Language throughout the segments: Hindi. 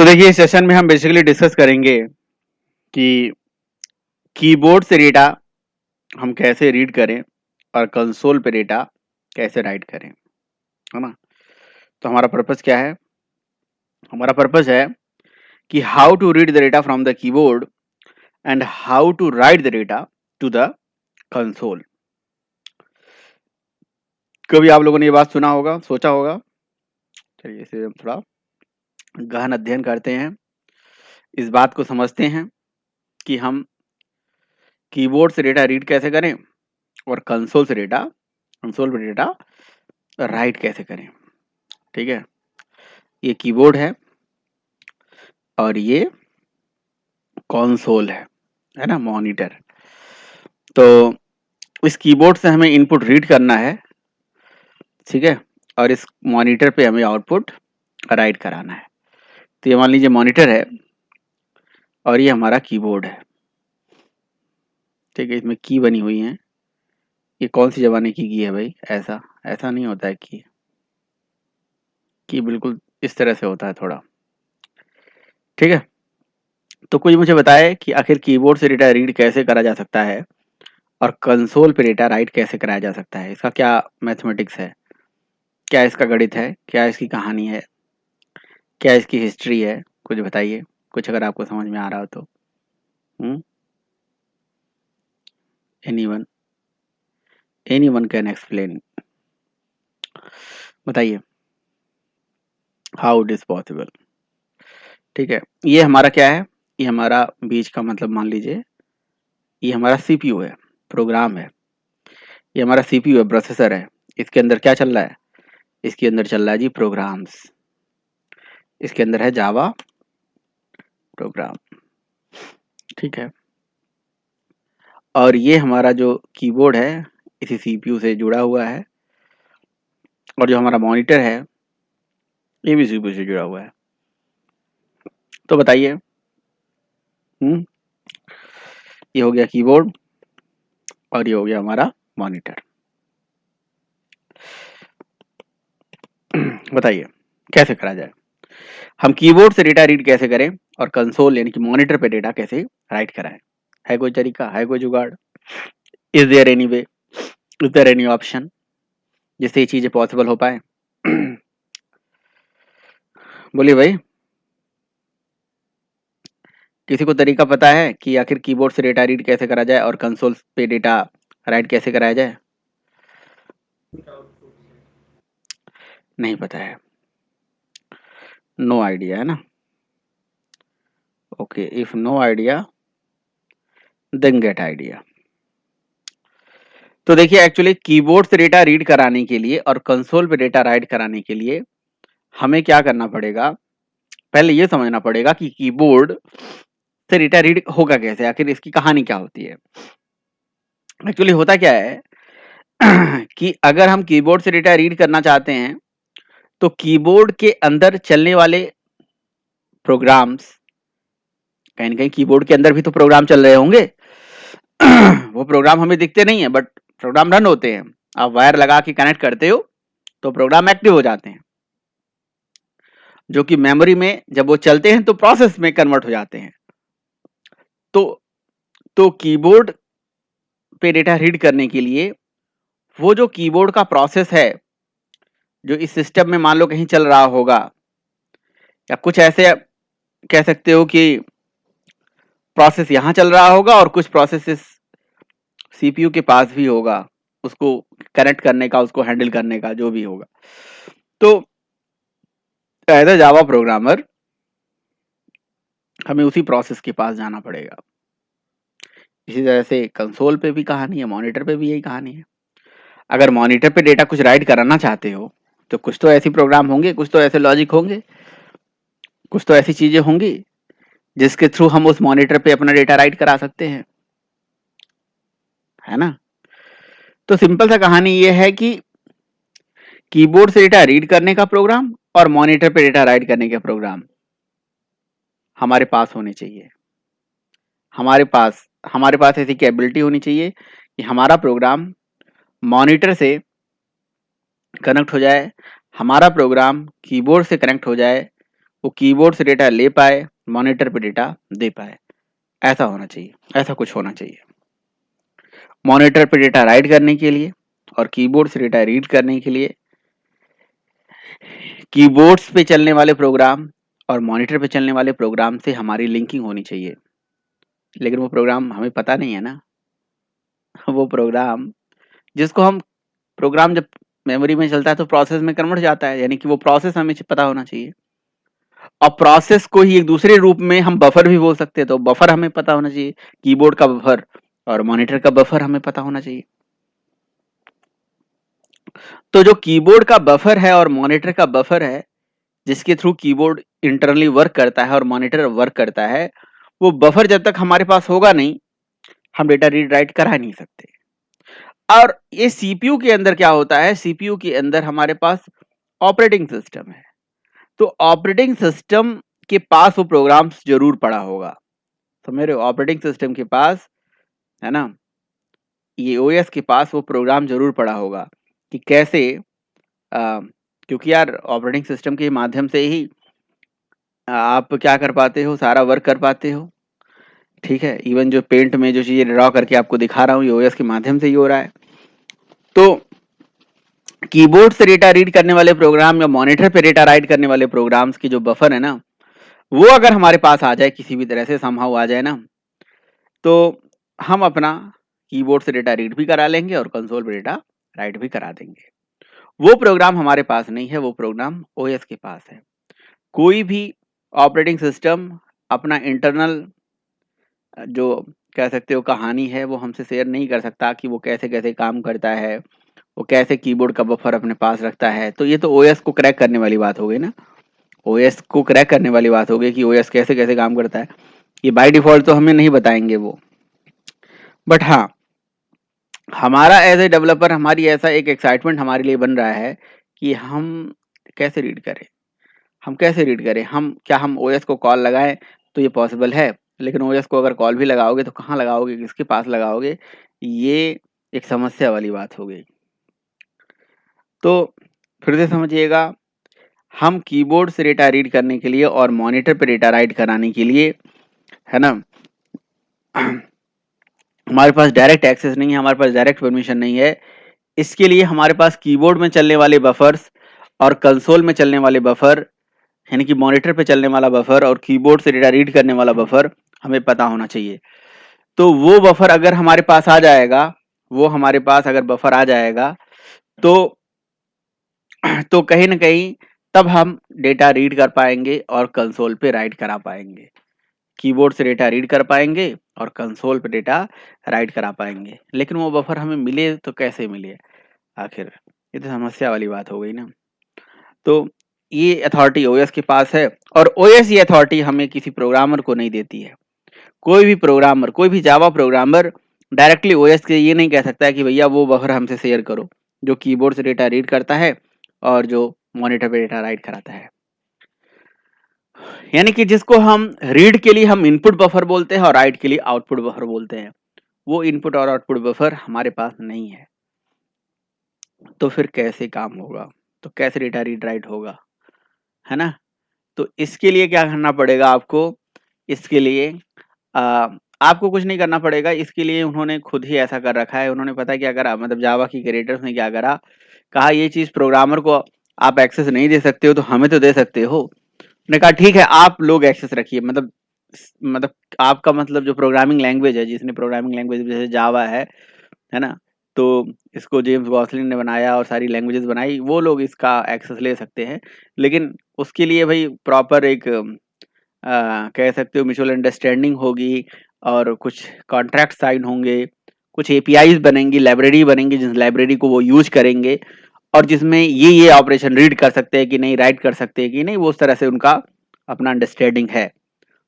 तो देखिए इस सेशन में हम बेसिकली डिस्कस करेंगे कि कीबोर्ड से डेटा हम कैसे रीड करें और कंसोल पे डेटा कैसे राइट करें, है ना। तो हमारा पर्पस क्या है? हमारा पर्पस है कि how to read the data from the keyboard and how to write the data to the console. कभी आप लोगों ने ये बात सुना होगा, सोचा होगा? चलिए इसे हम थोड़ा गहन अध्ययन करते हैं, इस बात को समझते हैं कि हम कीबोर्ड से डेटा रीड कैसे करें और कंसोल पे डेटा राइट कैसे करें। ठीक है, ये कीबोर्ड है और ये कंसोल है ना, मॉनिटर। तो इस कीबोर्ड से हमें इनपुट रीड करना है, ठीक है, और इस मॉनिटर पे हमें आउटपुट राइट कराना है। तो ये मान लीजिए मॉनिटर है और ये हमारा कीबोर्ड है, ठीक है। इसमें की बनी हुई है। ये कौन सी जमाने की है भाई? ऐसा ऐसा नहीं होता है की बिल्कुल इस तरह से होता है थोड़ा, ठीक है। तो कोई मुझे बताए कि आखिर कीबोर्ड से डेटा रीड कैसे करा जा सकता है और कंसोल पे डेटा राइट कैसे कराया जा सकता है। इसका क्या मैथमेटिक्स है, क्या इसका गणित है, क्या इसकी कहानी है, क्या इसकी हिस्ट्री है? कुछ बताइए, कुछ अगर आपको समझ में आ रहा हो तो। एनीवन एनीवन कैन एक्सप्लेन, बताइए हाउ इट इज पॉसिबल। ठीक है, ये हमारा क्या है? ये हमारा बीच का मतलब मान लीजिए ये हमारा सीपीयू है, प्रोग्राम है। ये हमारा सीपीयू है, प्रोसेसर है। इसके अंदर क्या चल रहा है? इसके अंदर चल रहा है जी प्रोग्राम्स। इसके अंदर है जावा प्रोग्राम, ठीक है। और ये हमारा जो कीबोर्ड है इसी सीपीयू से जुड़ा हुआ है, और जो हमारा मॉनिटर है ये भी सीपीयू से जुड़ा हुआ है। तो बताइए, ये हो गया कीबोर्ड और ये हो गया हमारा मॉनिटर। बताइए कैसे करा जाए? हम कीबोर्ड से डेटा रीड कैसे करें और कंसोल यानी कि मॉनिटर पे डेटा कैसे राइट कराएं? है कोई तरीका, है कोई जुगाड़? Is there any way, is there any option जिससे ये चीजें पॉसिबल हो पाए? बोलिए भाई, किसी को तरीका पता है कि आखिर कीबोर्ड से डेटा रीड कैसे करा जाए और कंसोल पे डेटा राइट कैसे कराया जाए? नहीं पता है, नो आइडिया, है ना। Okay, if no idea then get idea. तो देखिए एक्चुअली कीबोर्ड से डेटा रीड कराने के लिए और कंसोल पे डेटा राइट कराने के लिए हमें क्या करना पड़ेगा? पहले ये समझना पड़ेगा कि कीबोर्ड से डेटा रीड होगा कैसे, आखिर इसकी कहानी क्या होती है। एक्चुअली होता क्या है कि अगर हम कीबोर्ड से डेटा रीड करना चाहते हैं तो कीबोर्ड के अंदर चलने वाले प्रोग्राम्स, कहीं ना कहीं कीबोर्ड के अंदर भी तो प्रोग्राम चल रहे होंगे। वो प्रोग्राम हमें दिखते नहीं है बट प्रोग्राम रन होते हैं। आप वायर लगा के कनेक्ट करते हो तो प्रोग्राम एक्टिव हो जाते हैं, जो कि मेमोरी में जब वो चलते हैं तो प्रोसेस में कन्वर्ट हो जाते हैं। तो कीबोर्ड पे डेटा रीड करने के लिए वो जो कीबोर्ड का प्रोसेस है जो इस सिस्टम में मान लो कहीं चल रहा होगा, या कुछ ऐसे कह सकते हो कि प्रोसेस यहां चल रहा होगा और कुछ प्रोसेस सीपीयू के पास भी होगा, उसको कनेक्ट करने का, उसको हैंडल करने का जो भी होगा। तो एज अ जावा प्रोग्रामर हमें उसी प्रोसेस के पास जाना पड़ेगा। इसी तरह से कंसोल पे भी कहानी है, मॉनिटर पे भी यही कहानी है। अगर मॉनिटर पे डेटा कुछ राइट कराना चाहते हो तो कुछ तो ऐसी प्रोग्राम होंगे, कुछ तो ऐसे लॉजिक होंगे, कुछ तो ऐसी चीजें होंगी जिसके थ्रू हम उस मॉनिटर पे अपना डेटा राइट करा सकते हैं, है ना। तो सिंपल सा कहानी ये है कि कीबोर्ड से डेटा रीड करने का प्रोग्राम और मॉनिटर पे डेटा राइट करने का प्रोग्राम हमारे पास होने चाहिए। हमारे पास ऐसी कैपेबिलिटी होनी चाहिए कि हमारा प्रोग्राम मॉनिटर से कनेक्ट हो जाए, हमारा प्रोग्राम कीबोर्ड से कनेक्ट हो जाए, वो कीबोर्ड से डेटा ले पाए, मॉनिटर पे डेटा दे पाए, ऐसा होना चाहिए, ऐसा कुछ होना चाहिए। मॉनिटर पे डेटा राइट करने के लिए और कीबोर्ड से डेटा रीड करने के लिए कीबोर्ड्स पे चलने वाले प्रोग्राम और मॉनिटर पे चलने वाले प्रोग्राम से हमारी लिंकिंग होनी चाहिए, लेकिन वो प्रोग्राम हमें पता नहीं है ना। वो प्रोग्राम जिसको हम प्रोग्राम जब मेमोरी में चलता है तो प्रोसेस में कन्वर्ट जाता है, यानी कि वो प्रोसेस हमें पता होना चाहिए। और प्रोसेस को ही एक दूसरे रूप में हम बफर भी बोल सकते हैं, तो बफर हमें पता होना चाहिए, कीबोर्ड का बफर और मॉनिटर का बफर हमें पता होना चाहिए। तो जो कीबोर्ड का बफर है और मॉनिटर का बफर है, जिसके थ्रू कीबोर्ड इंटरनली वर्क करता है और मॉनिटर वर्क करता है, वो बफर जब तक हमारे पास होगा नहीं, हम डेटा रीड राइट करा नहीं सकते। और ये सीपीयू के अंदर क्या होता है, सीपीयू के अंदर हमारे पास ऑपरेटिंग सिस्टम है, तो ऑपरेटिंग सिस्टम के पास वो प्रोग्राम्स जरूर पड़ा होगा। तो मेरे ऑपरेटिंग सिस्टम के पास, है ना, ये ओएस के पास वो प्रोग्राम जरूर पड़ा होगा कि कैसे क्योंकि यार ऑपरेटिंग सिस्टम के माध्यम से ही आप क्या कर पाते हो, सारा वर्क कर पाते हो। ठीक है, इवन जो पेंट में जो चीजें ड्रॉ करके आपको दिखा रहा हूँ, ये ओएस के माध्यम से ही हो रहा है। तो कीबोर्ड से डेटा रीड करने वाले प्रोग्राम या मॉनिटर पे डेटा राइट करने वाले प्रोग्राम्स की जो बफर है ना, वो अगर हमारे पास आ जाए किसी भी तरह से, समहाउ आ जाए ना, तो हम अपना कीबोर्ड से डेटा रीड भी करा लेंगे और कंसोल पे डेटा राइट भी करा देंगे। वो प्रोग्राम हमारे पास नहीं है, वो प्रोग्राम ओएस के पास है। कोई भी ऑपरेटिंग सिस्टम अपना इंटरनल जो कह सकते हो कहानी है वो हमसे शेयर नहीं कर सकता कि वो कैसे कैसे काम करता है, वो कैसे कीबोर्ड का बफर अपने पास रखता है। तो ये तो ओएस को क्रैक करने वाली बात हो गई ना, ओएस को क्रैक करने वाली बात हो गई कि ओएस कैसे कैसे काम करता है। ये बाय डिफॉल्ट तो हमें नहीं बताएंगे वो, बट हाँ, हमारा एज ए डेवलपर हमारी ऐसा एक एक्साइटमेंट हमारे लिए बन रहा है कि हम कैसे रीड करें, हम कैसे रीड करें, हम क्या हम ओएस को कॉल लगाएं, तो ये पॉसिबल है, लेकिन ओएस को अगर कॉल भी लगाओगे तो कहाँ लगाओगे, किसके पास लगाओगे, ये एक समस्या वाली बात हो गई। तो फिर से समझिएगा, हम कीबोर्ड से डेटा रीड करने के लिए और मॉनिटर पे डेटा राइट कराने के लिए, है ना, हमारे पास डायरेक्ट एक्सेस नहीं है, हमारे पास डायरेक्ट परमिशन नहीं है। इसके लिए हमारे पास कीबोर्ड में चलने वाले बफर्स और कंसोल में चलने वाले बफर, यानी कि मॉनिटर पे चलने वाला बफर और कीबोर्ड से डेटा रीड करने वाला बफर हमें पता होना चाहिए। तो वो बफर अगर हमारे पास आ जाएगा, वो हमारे पास अगर बफर आ जाएगा तो कहीं ना कहीं तब हम डेटा रीड कर पाएंगे और कंसोल पे राइट करा पाएंगे, कीबोर्ड से डेटा रीड कर पाएंगे और कंसोल पे डेटा राइट करा पाएंगे। लेकिन वो बफर हमें मिले तो कैसे मिले आखिर, ये तो समस्या वाली बात हो गई ना। तो ये अथॉरिटी ओएस के पास है और ओएस ये अथॉरिटी हमें किसी प्रोग्रामर को नहीं देती है। कोई भी प्रोग्रामर, कोई भी जावा प्रोग्रामर डायरेक्टली ओएस के ये नहीं कह सकता है कि भैया वो बफर हमसे शेयर करो, जो कीबोर्ड से डेटा रीड करता है और जो मॉनिटर पे डेटा राइट कराता है। यानी कि जिसको हम रीड के लिए हम इनपुट बफर बोलते हैं और राइट के लिए आउटपुट बफर बोलते हैं, वो इनपुट और आउटपुट बफर हमारे पास नहीं है। तो फिर कैसे काम होगा, तो कैसे डेटा रीड राइट होगा, है ना। तो इसके लिए क्या करना पड़ेगा आपको, इसके लिए आपको कुछ नहीं करना पड़ेगा। इसके लिए उन्होंने खुद ही ऐसा कर रखा है। उन्होंने पता क्या करा, मतलब जावा की क्रिएटर्स ने क्या करा, कहा ये चीज प्रोग्रामर को आप एक्सेस नहीं दे सकते हो तो हमें तो दे सकते हो। उन्होंने कहा ठीक है आप लोग एक्सेस रखिए, मतलब आपका मतलब जो प्रोग्रामिंग लैंग्वेज है, जिसने प्रोग्रामिंग लैंग्वेज जैसे जावा है ना, तो इसको जेम्स गॉसलिन ने बनाया और सारी लैंग्वेजेस बनाई, वो लोग इसका एक्सेस ले सकते हैं। लेकिन उसके लिए भाई प्रॉपर एक कह सकते हो म्यूचुअल अंडरस्टैंडिंग होगी और कुछ कॉन्ट्रैक्ट साइन होंगे, कुछ एपीआईज बनेंगी, लाइब्रेरी बनेंगी, जिस लाइब्रेरी को वो यूज करेंगे और जिसमें ये ऑपरेशन रीड कर सकते हैं कि नहीं, राइट कर सकते हैं कि नहीं, वो उस तरह से उनका अपना अंडरस्टैंडिंग है।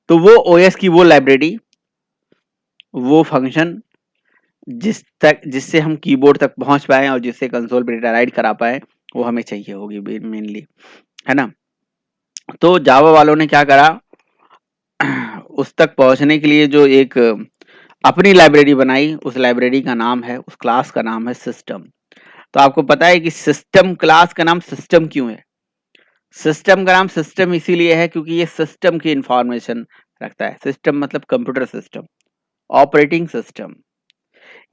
तो वो ओएस की वो लाइब्रेरी, वो फंक्शन जिससे हम कीबोर्ड तक पहुंच पाए और जिससे कंसोल पे डेटा राइट करा पाए, वो हमें चाहिए होगी मेनली, है ना। तो जावा वालों ने क्या करा, उस तक पहुंचने के लिए जो एक अपनी लाइब्रेरी बनाई, उस लाइब्रेरी का नाम है, उस क्लास का नाम है सिस्टम। तो आपको पता है कि सिस्टम क्लास का नाम सिस्टम क्यों है? सिस्टम का नाम सिस्टम इसीलिए है क्योंकि ये सिस्टम की इंफॉर्मेशन रखता है। सिस्टम मतलब कंप्यूटर सिस्टम, ऑपरेटिंग सिस्टम।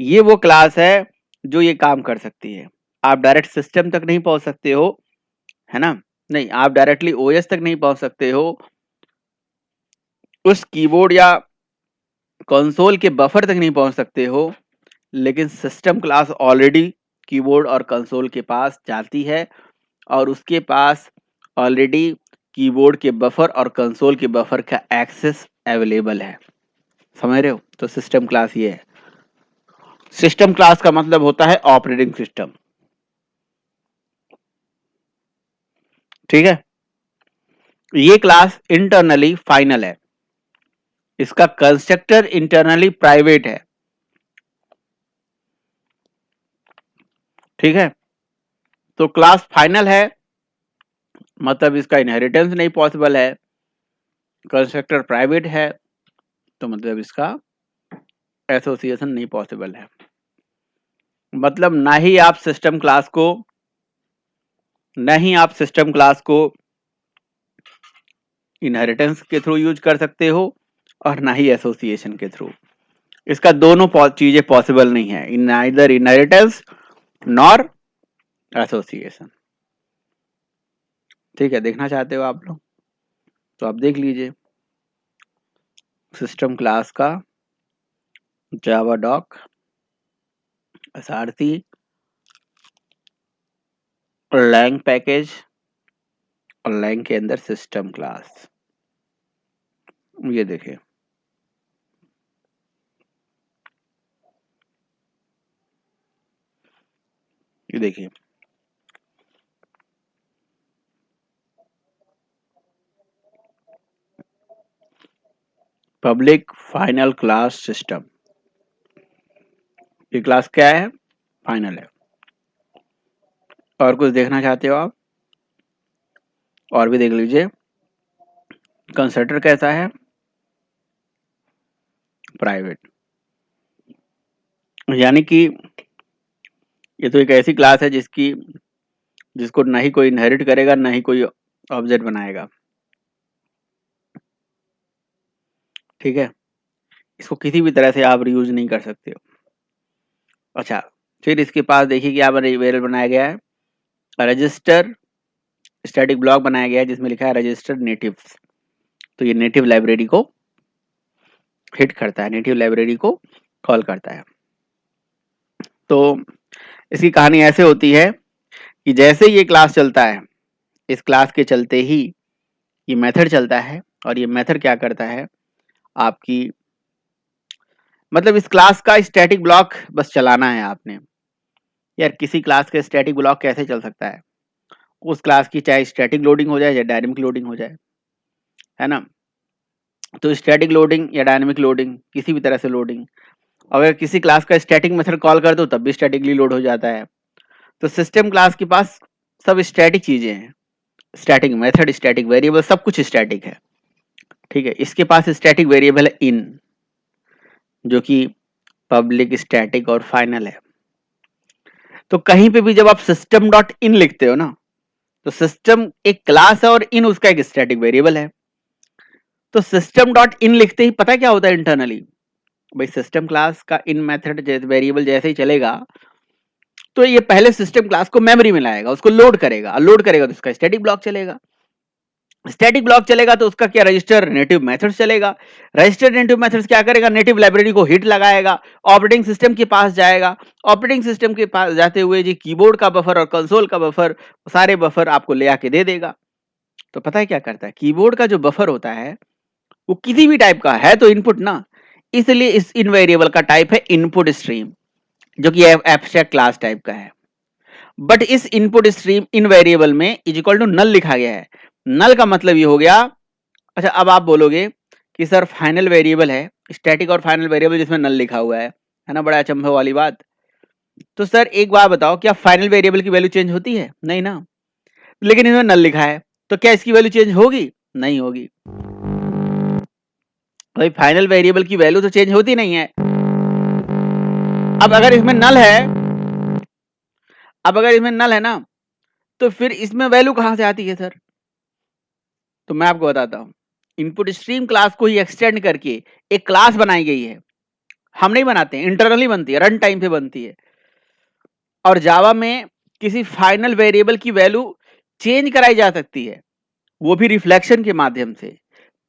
ये वो क्लास है जो ये काम कर सकती है। आप डायरेक्ट सिस्टम तक नहीं पहुंच सकते हो, है ना? नहीं, आप डायरेक्टली ओएस तक नहीं पहुंच सकते हो, उस कीबोर्ड या कंसोल के बफर तक नहीं पहुंच सकते हो, लेकिन सिस्टम क्लास ऑलरेडी कीबोर्ड और कंसोल के पास जाती है और उसके पास ऑलरेडी कीबोर्ड के बफर और कंसोल के बफर का एक्सेस अवेलेबल है। समझ रहे हो? तो सिस्टम क्लास ये है। सिस्टम क्लास का मतलब होता है ऑपरेटिंग सिस्टम। ठीक है? ये क्लास इंटरनली फाइनल है, इसका कंस्ट्रक्टर इंटरनली प्राइवेट है। ठीक है? तो क्लास फाइनल है मतलब इसका इनहेरिटेंस नहीं पॉसिबल है, कंस्ट्रक्टर प्राइवेट है तो मतलब इसका एसोसिएशन नहीं पॉसिबल है। मतलब ना ही आप सिस्टम क्लास को इनहेरिटेंस के थ्रू यूज कर सकते हो और ना ही एसोसिएशन के थ्रू। इसका दोनों चीजें पॉसिबल नहीं है, इन नाइदर इनहेरिटेंस नॉर एसोसिएशन। ठीक है? देखना चाहते हो आप लोग तो आप देख लीजिए सिस्टम क्लास का जावा डॉक, एसआरसी, लैंग पैकेज और लैंग के अंदर सिस्टम क्लास। ये देखिए, ये देखिए पब्लिक फाइनल क्लास सिस्टम। ये क्लास क्या है? फाइनल है। और कुछ देखना चाहते हो आप? और भी देख लीजिए। कंस्ट्रक्टर कैसा है? प्राइवेट। यानी कि ये तो एक ऐसी क्लास है जिसको ना ही कोई इनहेरिट करेगा ना ही कोई ऑब्जेक्ट बनाएगा। ठीक है? इसको किसी भी तरह से आप रीयूज नहीं कर सकते हो। अच्छा, फिर इसके पास देखिए क्या वेरिएबल बनाया गया है, रजिस्टर स्टैटिक ब्लॉक बनाया गया है जिसमें लिखा है रजिस्टर नेटिव्स। तो ये नेटिव लाइब्रेरी को हिट करता है, नेटिव लाइब्रेरी को कॉल करता है। तो इसकी कहानी ऐसे होती है कि जैसे ये क्लास चलता है, इस क्लास के चलते ही ये मेथड चलता है और ये मेथड क्या करता है, आपकी मतलब इस क्लास का स्टैटिक ब्लॉक बस चलाना है आपने। यार किसी क्लास का स्टैटिक ब्लॉक कैसे चल सकता है? उस क्लास की चाहे स्टैटिक लोडिंग हो जाए या डायनेमिक लोडिंग हो जाए, है ना? तो स्टैटिक लोडिंग या डायनेमिक लोडिंग, किसी भी तरह से लोडिंग, अगर किसी क्लास का स्टैटिक मेथड कॉल कर दो तब भी स्टैटिकली लोड हो जाता है। तो सिस्टम क्लास के पास सब स्टैटिक चीजें हैं, स्टैटिक मेथड, स्टैटिक वेरिएबल, सब कुछ स्टैटिक है। ठीक है? इसके पास स्टैटिक वेरिएबल है इन, जो कि पब्लिक, स्टैटिक और फाइनल है। तो कहीं पे भी जब आप सिस्टम डॉट इन लिखते हो ना, तो सिस्टम एक क्लास है और इन उसका एक स्टैटिक वेरिएबल है। तो सिस्टम डॉट इन लिखते ही पता क्या होता है इंटरनली, भाई सिस्टम क्लास का इन मेथड वेरिएबल जैसे ही चलेगा तो ये पहले सिस्टम क्लास को मेमोरी में लाएगा, उसको लोड करेगा, लोड करेगा तो उसका स्टैटिक ब्लॉक चलेगा, स्टैटिक ब्लॉक चलेगा तो उसका क्या, रजिस्टर नेटिव मेथड्स चलेगा, रजिस्टर नेटिव मेथड्स क्या करेगा, नेटिव लाइब्रेरी को हिट लगाएगा, ऑपरेटिंग सिस्टम के पास जाएगा, ऑपरेटिंग सिस्टम के पास जाते हुए जी कीबोर्ड का बफर और कंसोल का बफर, सारे बफर आपको ले आके दे देगा। तो पता है क्या करता है, कीबोर्ड का जो बफर होता है वो किसी भी टाइप का है तो इनपुट ना, इसलिए इस इन वेरिएबल का टाइप है इनपुट स्ट्रीम, जो कि एब्स्ट्रैक्ट क्लास टाइप का है। बट इस इनपुट स्ट्रीम इन वेरिएबल में इज इक्वल टू नल लिखा गया है। नल का मतलब ये हो गया, अच्छा अब आप बोलोगे कि सर फाइनल वेरिएबल है, स्टैटिक और फाइनल वेरिएबल जिसमें नल लिखा हुआ है ना, बड़ा अचंभव वाली बात। तो सर एक बात बताओ, क्या फाइनल वेरिएबल की वैल्यू चेंज होती है? नहीं ना। लेकिन इसमें नल लिखा है तो क्या इसकी वैल्यू चेंज होगी? नहीं होगी। भाई फाइनल वेरिएबल की वैल्यू तो चेंज होती नहीं है। अब अगर इसमें नल है, अब अगर इसमें नल है ना, तो फिर इसमें वैल्यू कहां से आती है सर? तो मैं आपको बताता हूं, इनपुट स्ट्रीम क्लास को ही एक्सटेंड करके एक क्लास बनाई गई है। हम नहीं बनाते हैं, इंटरनली बनती है, रन टाइम पे बनती है। और जावा में किसी फाइनल वेरिएबल की वैल्यू चेंज कराई जा सकती है, वो भी रिफ्लेक्शन के माध्यम से।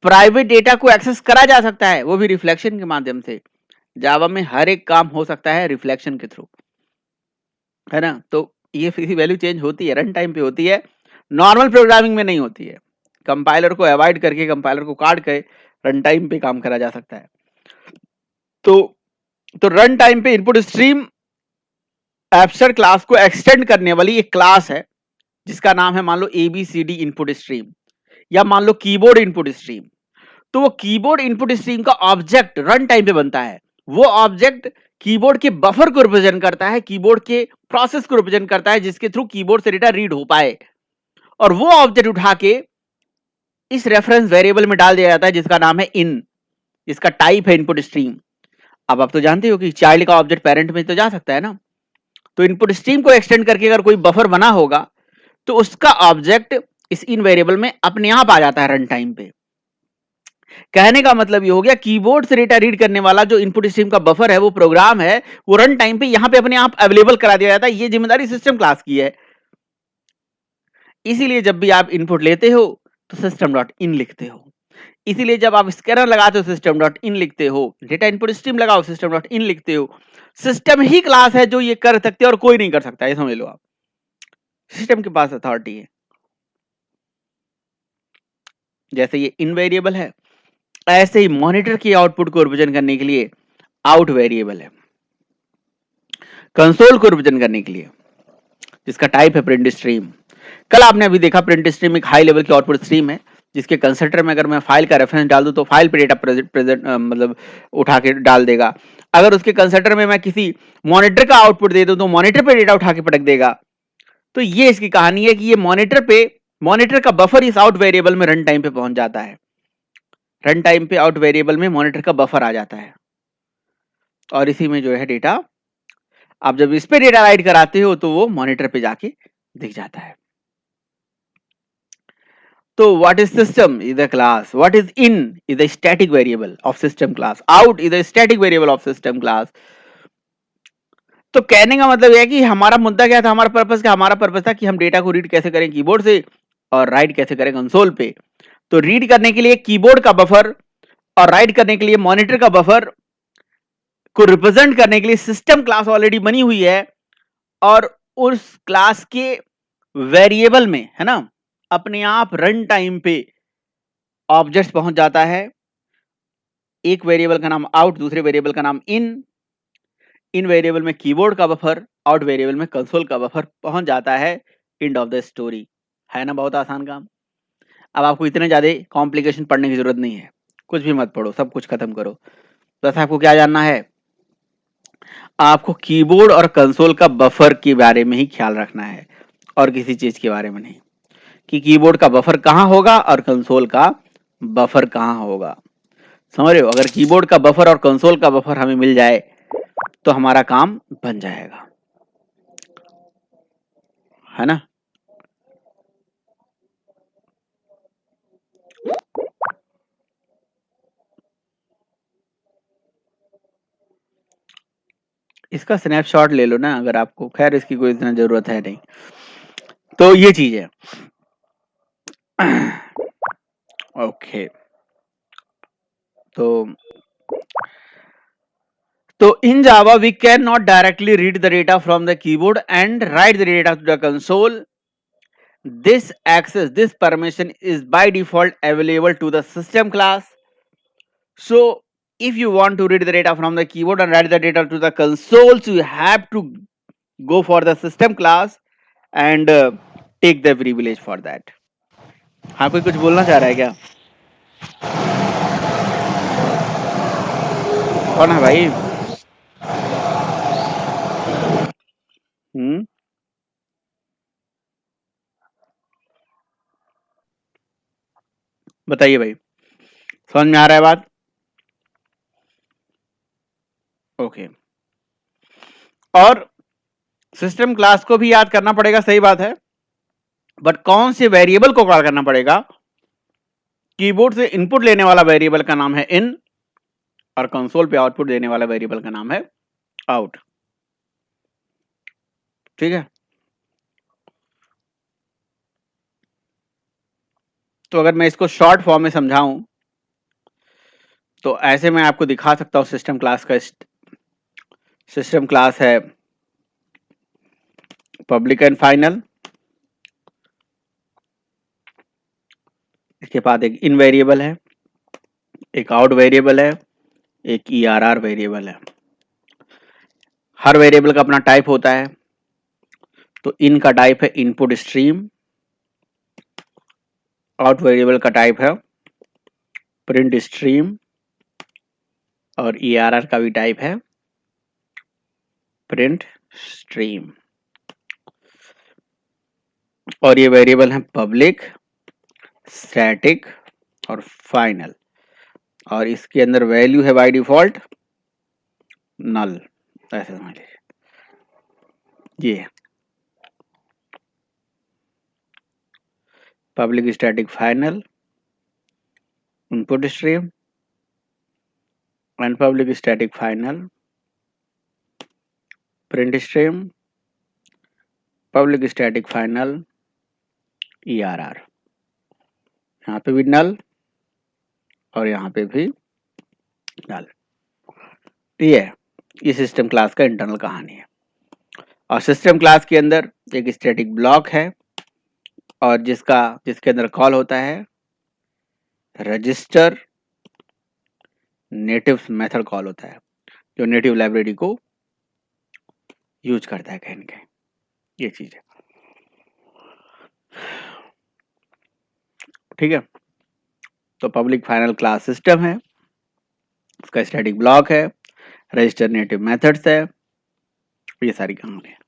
प्राइवेट डेटा को एक्सेस करा जा सकता है, वो भी रिफ्लेक्शन के माध्यम से। जावा में हर एक काम हो सकता है रिफ्लेक्शन के थ्रू, है ना। तो ये किसी वैल्यू चेंज होती है, रन टाइम पे होती है, नॉर्मल प्रोग्रामिंग में नहीं होती है। कंपाइलर को अवॉइड करके, कंपाइलर को काट के रन टाइम पे काम करा जा सकता है। तो रन टाइम पे इनपुट स्ट्रीम एब्स्ट्रैक्ट क्लास को एक्सटेंड करने वाली एक क्लास है, जिसका नाम है मान लो ABCD इनपुट स्ट्रीम, या मान लो कीबोर्ड इनपुट स्ट्रीम। तो वो कीबोर्ड इनपुट स्ट्रीम का ऑब्जेक्ट रन टाइम पे बनता है। वो ऑब्जेक्ट कीबोर्ड के बफर को रिप्रेजेंट करता है, कीबोर्ड के प्रोसेस को रिप्रेजेंट करता है, जिसके थ्रू कीबोर्ड से डेटा रीड हो पाए। और वो ऑब्जेक्ट उठा के इस रेफरेंस वेरिएबल में डाल दिया जाता है, जिसका नाम है इन, जिसका टाइप है इनपुट स्ट्रीम। अब आप तो जानते हो कि चाइल्ड का ऑब्जेक्ट पेरेंट में तो जा सकता है ना। तो इनपुट स्ट्रीम को एक्सटेंड करके अगर कोई बफर बना होगा, तो उसका ऑब्जेक्ट इस इन वेरिएबल में अपने आप आ जाता है रन टाइम पे। कहने का मतलब ये हो गया, कीबोर्ड से डेटा रीड करने वाला जो इनपुट स्ट्रीम का बफर है, वो प्रोग्राम है, वो रन टाइम पे यहां पे अपने आप अवेलेबल करा दिया जाता है। ये जिम्मेदारी सिस्टम क्लास की है। इसीलिए जब भी आप इनपुट लेते हो तो सिस्टम डॉट इन लिखते हो। इसीलिए जब आप स्कैनर लगाते हो सिस्टम डॉट इन लिखते हो, डेटा इनपुट स्ट्रीम लगाओ सिस्टम डॉट इन लिखते हो। सिस्टम ही क्लास है जो ये कर सकते हैं और कोई नहीं कर सकता, ये समझ लो आप। सिस्टम के पास अथॉरिटी है। जैसे ये इन वेरिएबल है, ऐसे ही मॉनिटर की आउटपुट को रिप्रेजेंट करने के लिए आउट वेरिएबल है, कंसोल को रिप्रेजेंट करने के लिए, जिसका टाइप है प्रिंट स्ट्रीम। कल आपने अभी देखा प्रिंट स्ट्रीम एक हाई लेवल की आउटपुट स्ट्रीम है, जिसके कंस्ट्रक्टर में अगर मैं फाइल का रेफरेंस डाल दूं तो फाइल पे डेटा प्रेजेंट मतलब उठा के डाल देगा। अगर उसके कंस्ट्रक्टर में मैं किसी मॉनिटर का आउटपुट दे दूं तो मॉनिटर पे डेटा उठा के पटक देगा। तो ये इसकी कहानी है कि ये मॉनिटर का बफर इस आउट वेरिएबल में रन टाइम पे पहुंच जाता है। रन टाइम पे आउट वेरिएबल में मॉनिटर का बफर आ जाता है, और इसी में जो है डेटा, आप जब इस पे डेटा राइट कराते हो तो वो मॉनिटर पे जाके दिख जाता है। तो what is system is a class, what is in is a static variable of system class, out is a static variable of system class। तो कहने का मतलब यह है कि हमारा मुद्दा क्या था, हमारा पर्पस क्या, हमारा पर्पस था कि हम डेटा को रीड कैसे करें कीबोर्ड से और राइट कैसे करें कंसोल पे। तो रीड करने के लिए कीबोर्ड का बफर और राइट करने के लिए मॉनिटर का बफर को रिप्रेजेंट करने के लिए सिस्टम क्लास ऑलरेडी बनी हुई है, और उस क्लास के वेरिएबल में, है ना, अपने आप रन टाइम पे ऑब्जेक्ट पहुंच जाता है। एक वेरिएबल का नाम आउट, दूसरे वेरिएबल का नाम इन वेरिएबल में कीबोर्ड का बफर, आउट वेरिएबल में कंसोल का बफर पहुंच जाता है। End of the story. है ना बहुत आसान काम। अब आपको इतने ज्यादा कॉम्प्लिकेशन पढ़ने की जरूरत नहीं है, कुछ भी मत पढ़ो, सब कुछ खत्म करो। बस आपको क्या जानना है, आपको कीबोर्ड और कंसोल का बफर के बारे में ही ख्याल रखना है, और किसी चीज के बारे में नहीं, कि कीबोर्ड का बफर कहां होगा और कंसोल का बफर कहां होगा। समझ रहे हो। अगर कीबोर्ड का बफर और कंसोल का बफर हमें मिल जाए तो हमारा काम बन जाएगा, है ना। इसका स्नैपशॉट ले लो ना अगर आपको, खैर इसकी कोई इतना जरूरत है नहीं। तो ये चीज है। ओके, तो in Java we cannot directly read the data from the keyboard and write the data to the console. This permission is by default available to the system class. So if you want to read the data from the keyboard and write the data to the console, so you have to go for the system class and take the privilege for that. हाँ, कोई कुछ बोलना चाह रहा है क्या? कौन है भाई? बताइए भाई, समझ में आ रहा है बात? ओके। और सिस्टम क्लास को भी याद करना पड़ेगा, सही बात है, बट कौन से वेरिएबल को कॉल करना पड़ेगा कीबोर्ड से इनपुट लेने वाला वेरिएबल का नाम है इन और कंसोल पे आउटपुट देने वाला वेरिएबल का नाम है आउट। ठीक है, तो अगर मैं इसको शॉर्ट फॉर्म में समझाऊं तो ऐसे मैं आपको दिखा सकता हूं सिस्टम क्लास का। सिस्टम क्लास है पब्लिक एंड फाइनल, इसके बाद एक इन वेरिएबल है, एक आउट वेरिएबल है, एक ERR वेरिएबल है। हर वेरिएबल का अपना टाइप होता है। तो इन का टाइप है इनपुट स्ट्रीम, आउट वेरिएबल का टाइप है प्रिंट स्ट्रीम और ERR का भी टाइप है प्रिंट स्ट्रीम। और ये वेरिएबल है पब्लिक, स्टैटिक और फाइनल, और इसके अंदर वैल्यू है बाय डिफॉल्ट नल, ऐसे समझ लीजिए। ये public static final input stream and public static final print stream public static final ERR। यहाँ पे भी नल और यहाँ पे भी नल। ये सिस्टम क्लास का इंटरनल कहानी है। और सिस्टम क्लास के अंदर एक स्टैटिक ब्लॉक है और जिसके अंदर कॉल होता है रजिस्टर नेटिव मेथड कॉल होता है, जो नेटिव लाइब्रेरी को यूज करता है कहीं ना कहीं। ये चीज है, ठीक है। तो पब्लिक फाइनल क्लास सिस्टम है, उसका स्टैटिक ब्लॉक है, रजिस्टर नेटिव मेथड्स है, ये सारी कहानी है।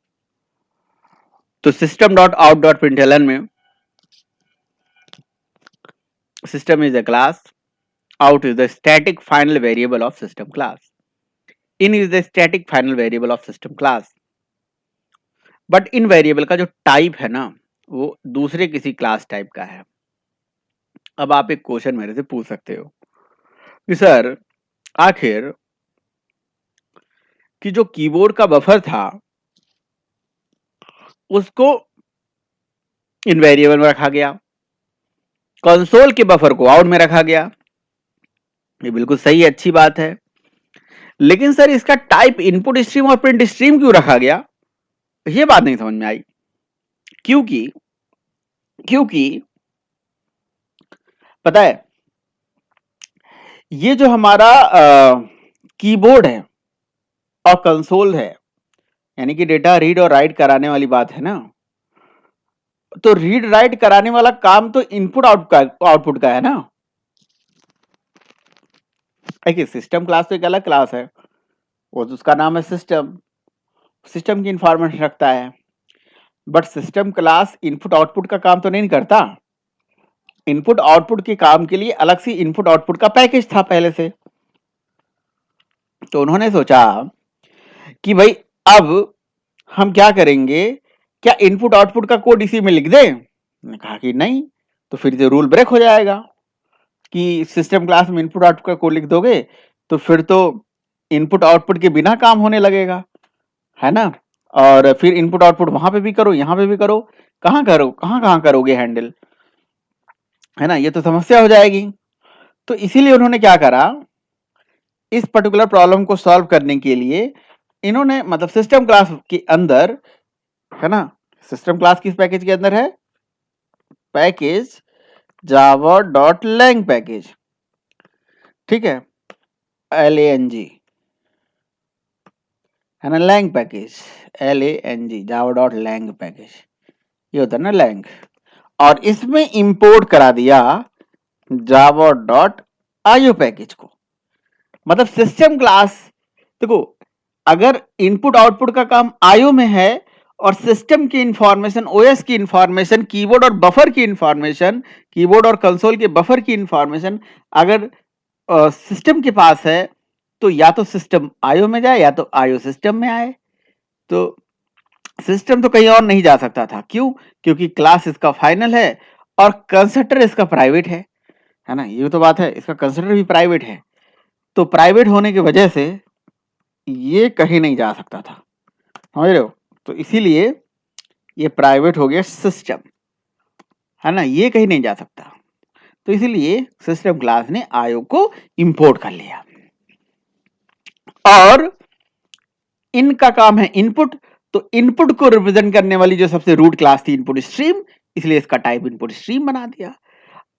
तो system dot out dot println में system is a class, out is the static final variable of system class, in is the static final variable of system class। But in variable का जो टाइप है ना वो दूसरे किसी क्लास टाइप का है। अब आप एक क्वेश्चन मेरे से पूछ सकते हो कि सर आखिर कि जो कीबोर्ड का बफर था उसको इन वेरिएबल में रखा गया, कंसोल के बफर को आउट में रखा गया, ये बिल्कुल सही है, अच्छी बात है। लेकिन सर इसका टाइप इनपुट स्ट्रीम और प्रिंट स्ट्रीम क्यों रखा गया, ये बात नहीं समझ में आई। क्योंकि पता है ये जो हमारा कीबोर्ड है और कंसोल है, यानी कि डेटा रीड और राइट कराने वाली बात है ना, तो रीड राइट कराने वाला काम तो इनपुट आउटपुट का है ना। देखिए सिस्टम क्लास तो एक अलग क्लास है, वो तो उसका नाम है सिस्टम की इंफॉर्मेशन रखता है, but system class input output का काम तो नहीं करता। इनपुट आउटपुट के काम के लिए अलग से इनपुट आउटपुट का पैकेज था पहले से। तो उन्होंने सोचा कि भाई अब हम क्या करेंगे, क्या इनपुट आउटपुट का कोड इसी में लिख दें। मैंने कहा कि नहीं, तो फिर से रूल ब्रेक हो जाएगा कि सिस्टम क्लास में इनपुट आउटपुट का कोड लिख दोगे तो फिर तो इनपुट आउटपुट के बिना काम होने लगेगा, है ना। और फिर इनपुट आउटपुट वहां पे भी करो यहाँ पे भी करो, कहाँ करोगे हैंडल, है ना, ये तो समस्या हो जाएगी। तो इसीलिए उन्होंने क्या करा, इस पर्टिकुलर प्रॉब्लम को सॉल्व करने के लिए इन्होंने मतलब सिस्टम क्लास के अंदर, है ना, सिस्टम क्लास किस पैकेज के अंदर है, पैकेज java.lang पैकेज, ठीक है, LANG, है ना, lang package LANG java.lang package, ये होता है ना lang। और इसमें इंपोर्ट करा दिया java.io पैकेज को। मतलब सिस्टम क्लास, देखो अगर इनपुट आउटपुट का काम आईओ में है और सिस्टम की इंफॉर्मेशन, ओएस की इंफॉर्मेशन, कीबोर्ड और बफर की इंफॉर्मेशन, कीबोर्ड और कंसोल के बफर की इंफॉर्मेशन अगर सिस्टम के पास है तो या तो सिस्टम आईओ में जाए या तो आईओ सिस्टम में आए। तो सिस्टम तो कहीं और नहीं जा सकता था, क्यों, क्योंकि क्लास इसका फाइनल है और कंस्ट्रक्टर इसका प्राइवेट है। है ना, ये तो बात है। इसका कंसिडर भी प्राइवेट है, तो प्राइवेट होने की वजह से ये कहीं नहीं जा सकता था, समझ रहे हो। तो इसीलिए ये प्राइवेट हो गया सिस्टम, है ना, ये कहीं नहीं जा सकता। तो इसीलिए सिस्टम क्लास ने आयोग को इंपोर्ट कर लिया। और इनका काम है इनपुट, तो इनपुट को रिप्रेजेंट करने वाली जो सबसे रूट क्लास थी इनपुट स्ट्रीम, इसलिए इसका टाइप इनपुट स्ट्रीम बना दिया।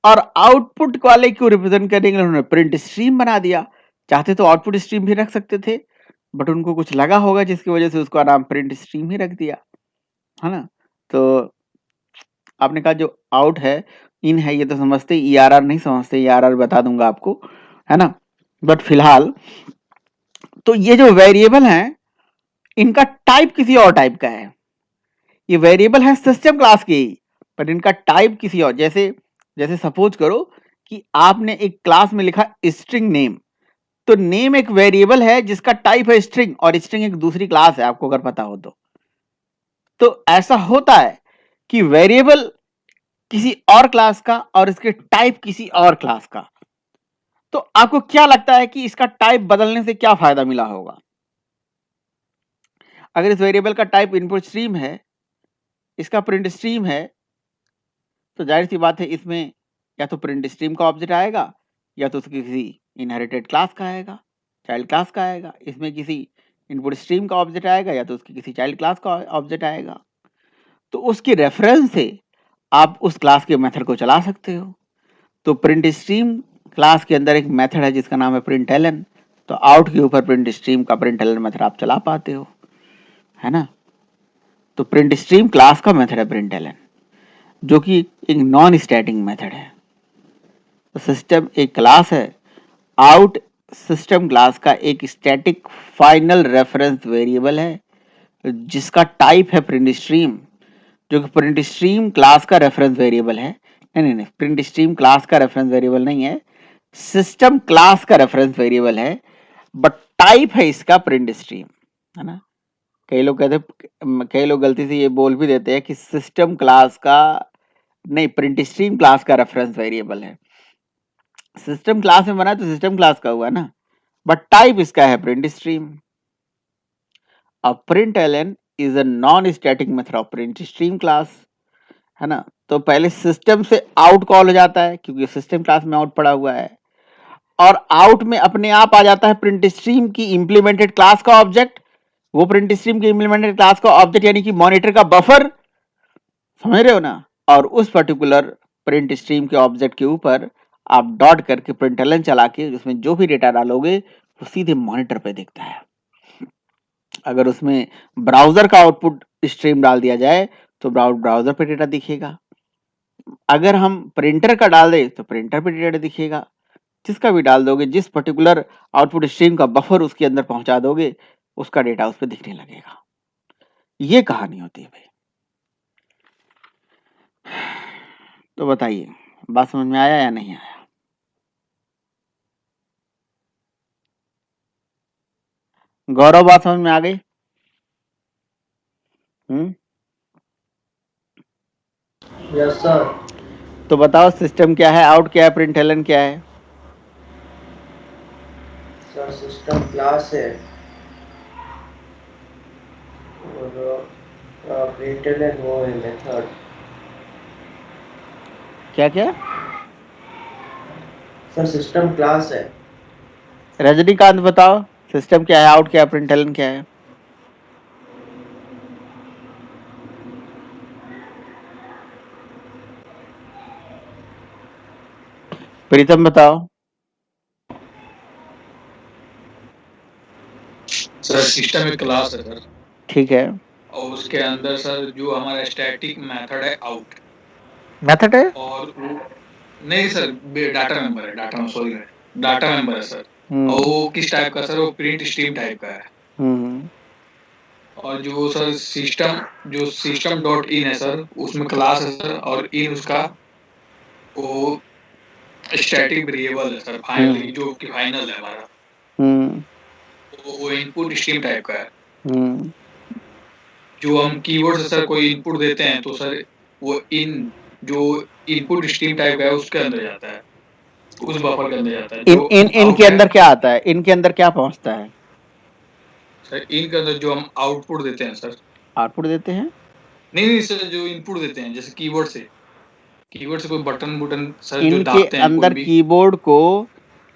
और आउटपुट वाले को रिप्रेजेंट करने के लिए उन्होंने प्रिंट स्ट्रीम बना दिया। चाहते तो आउटपुट स्ट्रीम भी रख सकते थे, बट उनको कुछ लगा होगा जिसकी वजह से उसका नाम प्रिंट स्ट्रीम ही रख दिया, है ना। तो आपने कहा जो आउट है इन है, ये तो समझते, ERR नहीं समझते, ERR बता दूंगा आपको, है ना। बट फिलहाल तो ये जो वेरिएबल है इनका टाइप किसी और टाइप का है। ये वेरिएबल है सिस्टम क्लास के ही, पर इनका टाइप किसी और, जैसे जैसे सपोज करो कि आपने एक क्लास में लिखा स्ट्रिंग नेम, तो नेम एक वेरिएबल है जिसका टाइप है स्ट्रिंग, और स्ट्रिंग एक दूसरी क्लास है, आपको अगर पता हो तो ऐसा होता है कि वेरिएबल किसी और क्लास का और इसके टाइप किसी और क्लास का। तो आपको क्या लगता है कि इसका टाइप बदलने से क्या फायदा मिला होगा? अगर इस वेरिएबल का टाइप इनपुट स्ट्रीम है, इसका प्रिंट स्ट्रीम है, तो जाहिर सी बात है इसमें या तो प्रिंट स्ट्रीम का ऑब्जेक्ट आएगा या तो उसकी किसी इनहेरिटेड क्लास का आएगा, चाइल्ड क्लास का आएगा। इसमें किसी इनपुट स्ट्रीम का ऑब्जेक्ट आएगा या तो उसकी किसी चाइल्ड क्लास का ऑब्जेक्ट आएगा। तो उसके रेफरेंस से आप उस क्लास के मेथड को चला सकते हो। तो प्रिंट स्ट्रीम क्लास के अंदर एक मेथड है जिसका नाम है प्रिंटलन, तो आउट के ऊपर प्रिंट स्ट्रीम का प्रिंटलन मेथड आप चला पाते हो, है ना। तो प्रिंट स्ट्रीम क्लास का मेथड है प्रिंटलन, जो कि एक नॉन स्टैटिक मेथड है। तो सिस्टम एक क्लास है, आउट सिस्टम क्लास का एक स्टैटिक फाइनल रेफरेंस वेरिएबल है जिसका टाइप है प्रिंट स्ट्रीम, जो कि प्रिंट स्ट्रीम क्लास का रेफरेंस वेरिएबल है। नहीं, प्रिंट स्ट्रीम क्लास का रेफरेंस वेरिएबल नहीं है, सिस्टम क्लास का रेफरेंस वेरिएबल है, बट टाइप है इसका प्रिंट स्ट्रीम, है ना। कई लोग कई लोग गलती से ये बोल भी देते हैं कि सिस्टम क्लास का नहीं, प्रिंट स्ट्रीम क्लास का रेफरेंस वेरिएबल है। सिस्टम क्लास में बना तो सिस्टम क्लास का हुआ ना, बट टाइप इसका है प्रिंट स्ट्रीम। अब println is a non static method of print stream class, है ना। तो पहले सिस्टम से आउट कॉल हो जाता है क्योंकि सिस्टम क्लास में आउट पड़ा हुआ है, और आउट में अपने आप आ जाता है प्रिंट स्ट्रीम की इंप्लीमेंटेड क्लास का ऑब्जेक्ट। वो प्रिंट स्ट्रीम की इंप्लीमेंटेड क्लास का ऑब्जेक्ट यानी कि मॉनिटर का बफर, समझ रहे हो ना। और उस पर्टिकुलर प्रिंट स्ट्रीम के ऑब्जेक्ट के ऊपर आप डॉट करके प्रिंटलन चला के उसमें जो भी डेटा डालोगे वो सीधे मॉनिटर पे दिखता है। अगर उसमें ब्राउजर का आउटपुट स्ट्रीम डाल दिया जाए तो ब्राउजर पे डेटा दिखेगा। अगर हम प्रिंटर का डाल दें तो प्रिंटर पे डेटा दिखेगा। जिसका भी डाल दोगे, जिस पर्टिकुलर आउटपुट स्ट्रीम का बफर उसके अंदर पहुंचा दोगे, उसका डेटा उस पर दिखने लगेगा। ये कहानी होती है भाई। तो बताइए, बात समझ में आया या नहीं आया? गौरव, बात समझ में आ गई? Yes sir. तो बताओ सिस्टम क्या है, आउट क्या है, प्रिंटलन क्या है? सर सिस्टम क्लास है और प्रिंटलन वो है मेथड। क्या क्या? सर सिस्टम क्लास है। रजनीकांत बताओ, सिस्टम क्या है, आउट क्या है, प्रिंटलन क्या है? प्रीतम बताओ। सर सिस्टम एक क्लास है सर, ठीक है, और उसके अंदर सर जो हमारा स्टैटिक मेथड है आउट, मेथड है। और वो नहीं सर, डाटा मेंबर है, डाटा सॉरी डाटा मेंबर है सर। और वो किस टाइप का सर, वो प्रिंट स्ट्रीम टाइप का है। और जो सर सिस्टम डॉट इन है सर, उसमें क्लास है सर, और इन उसका वो स्टैटिक वेरिएबल है सर, फाइनल जो कि फाइनल है हमारा, वो इनपुट स्ट्रीम टाइप का है। जो हम कीवर्ड से सर कोई इनपुट देते हैं तो सर वो इन जो इनपुट स्ट्रीम टाइप का है उसके अंदर जाता है। उस बफर के अंदर जाता है इन जो इन आउट इनके है। अंदर क्या आता है, इनके अंदर क्या पहुंचता है? सर इन के अंदर जो हम आउटपुट देते हैं सर, आउटपुट देते हैं। नहीं सर, जो इनपुट देते हैं जैसे कीबोर्ड से कोई बटन बुटन सर जो इनके दाबते हैं कोई अंदर भी।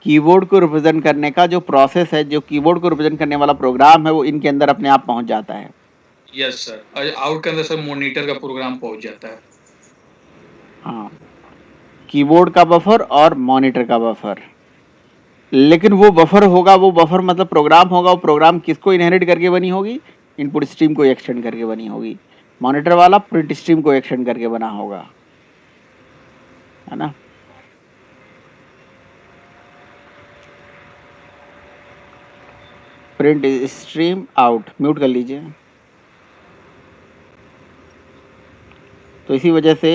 कीबोर्ड को रिप्रेजेंट करने का जो प्रोसेस है, जो कीबोर्ड को रिप्रेजेंट करने वाला प्रोग्राम है, वो इनके अंदर अपने आप पहुंच जाता है। यस सर, और आउट के अंदर सर मॉनिटर का प्रोग्राम पहुंच जाता है। हाँ, कीबोर्ड का बफर और मॉनिटर का बफर। लेकिन वो बफर मतलब प्रोग्राम होगा, वो प्रोग्राम किसको इनहेरिट करके बनी होगी? इनपुट स्ट्रीम को एक्सटेंड करके बनी होगी। मॉनिटर वाला प्रिंट स्ट्रीम को एक्सटेंड करके बना होगा, है ना। प्रिंट स्ट्रीम आउट, म्यूट कर लीजिए। तो इसी वजह से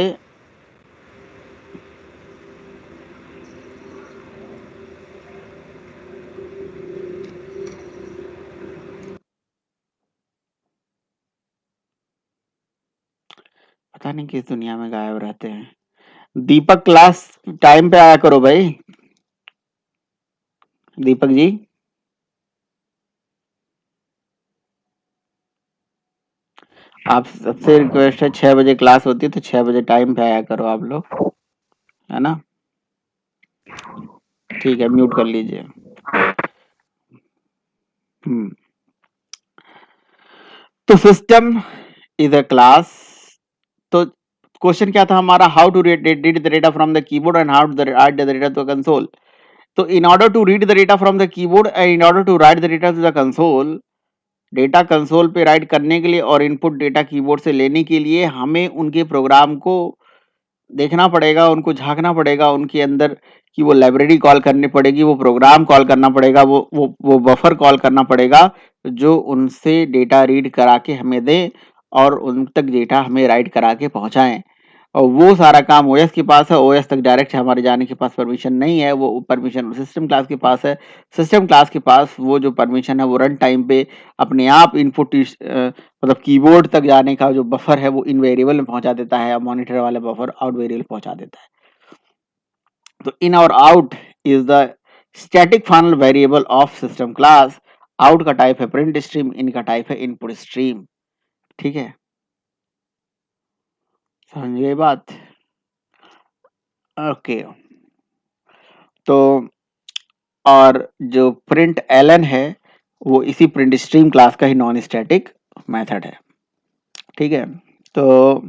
पता नहीं किस दुनिया में गायब रहते हैं। दीपक, क्लास टाइम पे आया करो भाई। दीपक जी, आप सबसे रिक्वेस्ट है, 6 बजे क्लास होती है तो 6 बजे टाइम पे आया करो आप लोग, है ना। ठीक है, म्यूट कर लीजिए। तो सिस्टम इज अ क्लास। तो क्वेश्चन क्या था हमारा? How to read the data from the keyboard and how to write the data to console. तो in order to read the data from the keyboard and in order to write the data to the console, data console पे राइट करने के लिए और इनपुट डेटा कीबोर्ड से लेने के लिए हमें उनके प्रोग्राम को देखना पड़ेगा, उनको झांकना पड़ेगा, उनके अंदर कि वो लाइब्रेरी कॉल करनी पड़ेगी, वो प्रोग्राम कॉल करना पड़ेगा, वो बफर कॉल करना पड़ेगा, जो उनसे डेटा रीड करा के हमें दे और उन तक डेटा हमें राइट करा के पहुंचाएं। और वो सारा काम ओएस के पास है, ओएस तक डायरेक्ट हमारे जाने के पास परमिशन नहीं है, वो परमिशन सिस्टम क्लास के पास है। सिस्टम क्लास के पास वो जो परमिशन है वो रन टाइम पे अपने आप इनपुट मतलब कीबोर्ड तक जाने का जो बफर है वो इन वेरिएबल में पहुंचा देता है, और मॉनिटर वाला बफर आउट वेरिएबल पहुंचा देता है। तो इन और out is the static final variable of system class. Out का टाइप है प्रिंट स्ट्रीम, इन का टाइप है इनपुट स्ट्रीम। ठीक है, समझ गए बात? ओके। तो और जो प्रिंट एलन है वो इसी प्रिंट स्ट्रीम क्लास का ही नॉन स्टैटिक मेथड है। ठीक है, तो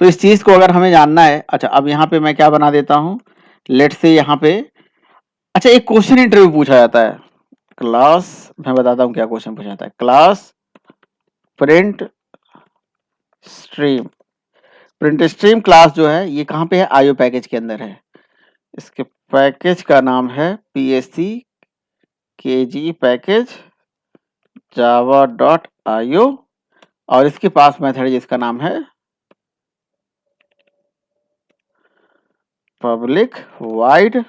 इस चीज को अगर हमें जानना है, अच्छा अब यहाँ पे मैं क्या बना देता हूँ, लेट से यहाँ पे, अच्छा एक क्वेश्चन इंटरव्यू पूछा जाता है क्लास, मैं बताता हूँ क्या क्वेश्चन पूछा जाता है। Class print stream, print stream class जो है ये कहाँ पे है? आईओ पैकेज के अंदर है। इसके पैकेज का नाम है psc kg पैकेज java.io, और इसके पास मेथड है जिसका नाम है public void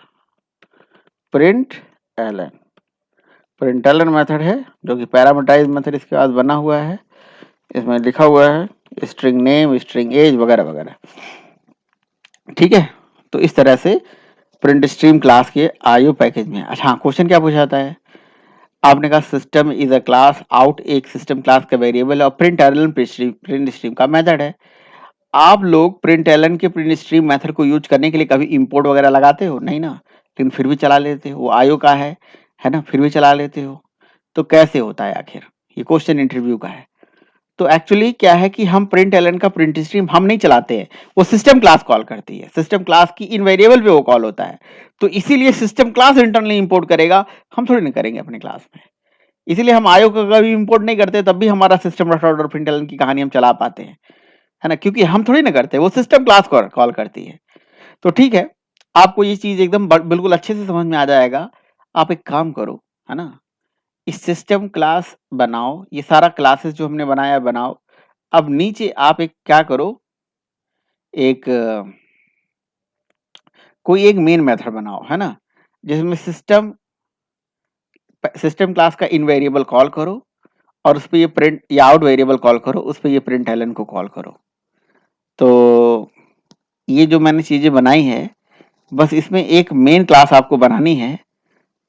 println. Println method है जो कि पैरामीटराइज मेथड इसके बाद बना हुआ है। इसमें लिखा हुआ है स्ट्रिंग नेम, स्ट्रिंग एज वगैरह वगैरह। ठीक है, तो इस तरह से प्रिंट स्ट्रीम क्लास के आईओ पैकेज में। अच्छा हाँ, क्वेश्चन क्या पूछा जाता है? आपने कहा system is a class, out एक सिस्टम क्लास का वेरिएबल और प्रिंट एलन प्रिंट स्ट्रीम का मेथड है। आप लोग प्रिंट एलन के प्रिंट स्ट्रीम मेथड को यूज करने के लिए कभी इंपोर्ट वगैरह लगाते हो? नहीं ना, लेकिन फिर भी चला लेते हो। वो आईओ का है ना, फिर भी चला लेते हो। तो कैसे होता है आखिर? ये क्वेश्चन इंटरव्यू का है। तो एक्चुअली क्या है कि हम प्रिंट एलन का प्रिंट स्ट्रीम हम नहीं चलाते हैं, वो सिस्टम क्लास कॉल करती है। सिस्टम क्लास की इन वेरिएबल पे वो कॉल होता है, तो इसीलिए सिस्टम क्लास इंटरनली इंपोर्ट करेगा, हम थोड़ी नहीं करेंगे अपने क्लास में। इसीलिए हम आईओ का कभी इंपोर्ट नहीं करते, तब भी हमारा सिस्टम डॉट और प्रिंट एलन की कहानी हम चला पाते हैं, है ना, क्योंकि हम थोड़ी ना करते, वो सिस्टम क्लास कॉल करती है। तो ठीक है, आपको ये चीज एकदम बिल्कुल अच्छे से समझ में आ जाएगा। आप एक काम करो, है ना, इस सिस्टम क्लास बनाओ, ये सारा क्लासेस जो हमने बनाया बनाओ। अब नीचे आप एक क्या करो, एक कोई एक मेन मेथड बनाओ, है ना, जिसमें सिस्टम क्लास का इन वेरिएबल कॉल करो और उस पे ये प्रिंट या आउट वेरिएबल कॉल करो, उस पे ये प्रिंट एलन को कॉल करो। तो ये जो मैंने चीजें बनाई है बस इसमें एक मेन क्लास आपको बनानी है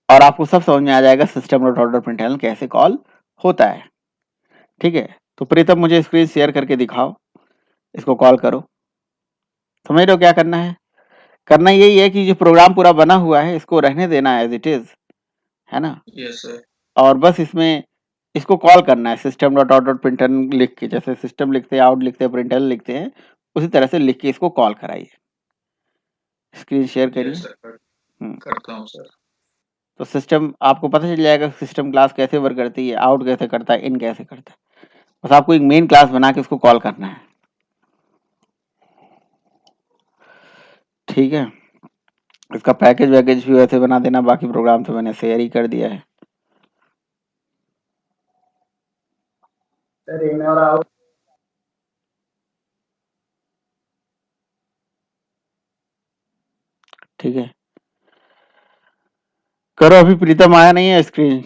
और आपको सब समझ में आ जाएगा system dot out dot println कैसे कॉल होता है। ठीक है, तो प्रीतम मुझे स्क्रीन शेयर करके दिखाओ, इसको कॉल करो। समझ रहे हो क्या करना है? करना यही है कि जो प्रोग्राम पूरा बना हुआ है इसको रहने देना एज इट इज, है ना? Yes sir. और बस इसमें इसको कॉल करना है system dot out dot println लिख के, जैसे सिस्टम लिखते हैं, आउट लिखते हैं, प्रिंटलन लिखते हैं, उसी तरह से लिख के इसको कॉल कराइए। स्क्रीन शेयर करिए। यस सर, हम्म, करता हूँ सर। तो सिस्टम आपको पता चल जाएगा सिस्टम क्लास कैसे वर्क करती है, आउट कैसे करता है, इन कैसे करता है। बस आपको एक मेन क्लास बना के उसको कॉल करना है। ठीक है, इसका पैकेज वैकेज भी वैसे बना देना, बाकी प्रोग्राम तो मैंने शेयर ही कर दिया है। सर इन और आउट ठीक है, करो। अभी प्रीतम आया नहीं है स्क्रीन।